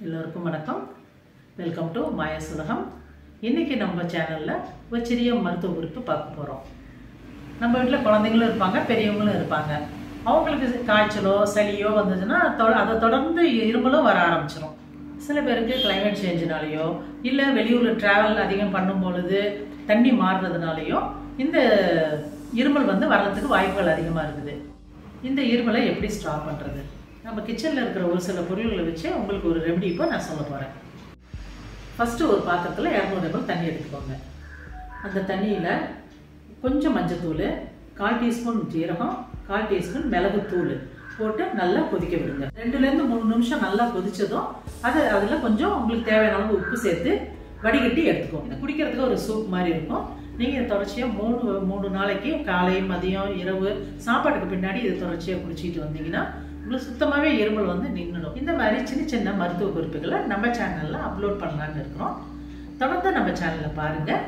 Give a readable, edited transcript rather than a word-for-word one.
எல்லோருக்கும் வணக்கம். Welcome to Maya's உலகம். இன்றைக்கி நம்ம சேனலில் ஒரு சிறிய மருத்துவ குறிப்பு பார்க்க போகிறோம். நம்ம வீட்டில் குழந்தைங்களும் இருப்பாங்க, பெரியவங்களும் இருப்பாங்க. அவங்களுக்கு காய்ச்சலோ சளியோ வந்ததுன்னா அதை தொடர்ந்து இருமலும் வர ஆரம்பிச்சிடும். சில பேருக்கு கிளைமேட் சேஞ்சினாலேயோ இல்லை வெளியூரில் ட்ராவல் அதிகம் பண்ணும் பொழுது தண்ணி மாறுறதுனாலையோ இந்த இருமல் வர்றதுக்கு வாய்ப்புகள் அதிகமாக இருக்குது. இந்த இருமலை எப்படி ஸ்டாப் பண்ணுறது? நம்ம கிச்சனில் இருக்கிற ஒரு சில பொருள்களை வச்சு உங்களுக்கு ஒரு ரெமெடி இப்போ நான் சொல்ல போகிறேன். ஃபஸ்ட்டு ஒரு பாத்திரத்தில் 200 ml தண்ணி எடுத்துக்கோங்க. அந்த தண்ணியில் கொஞ்சம் மஞ்சத்தூள், 1/4 டீஸ்பூன் ஜீரகம், 1/4 டீஸ்பூன் மிளகுத்தூள் போட்டு நல்லா கொதிக்க விடுங்க. 2லேருந்து 3 நிமிஷம் நல்லா கொதிச்சதும் அதில் கொஞ்சம் உங்களுக்கு தேவையான அளவு உப்பு சேர்த்து வடிகட்டி எடுத்துக்கோங்க. இது குடிக்கிறதுக்கு ஒரு சூப் மாதிரி இருக்கும். நீங்கள் தொடர்ச்சியாக 3 நாளைக்கு காலை மதியம் இரவு சாப்பாட்டுக்கு பின்னாடி இது தொடர்ச்சியாக குடிச்சிட்டு வந்தீங்கன்னா உங்களுக்கு சுத்தமாகவே இருமல் நின்றுடும். இந்த மாதிரி சின்ன சின்ன மருத்துவ குறிப்புகளை நம்ம சேனலில் அப்லோட் பண்ணலான்னு இருக்கிறோம். தொடர்ந்து நம்ம சேனலில் பாருங்கள்.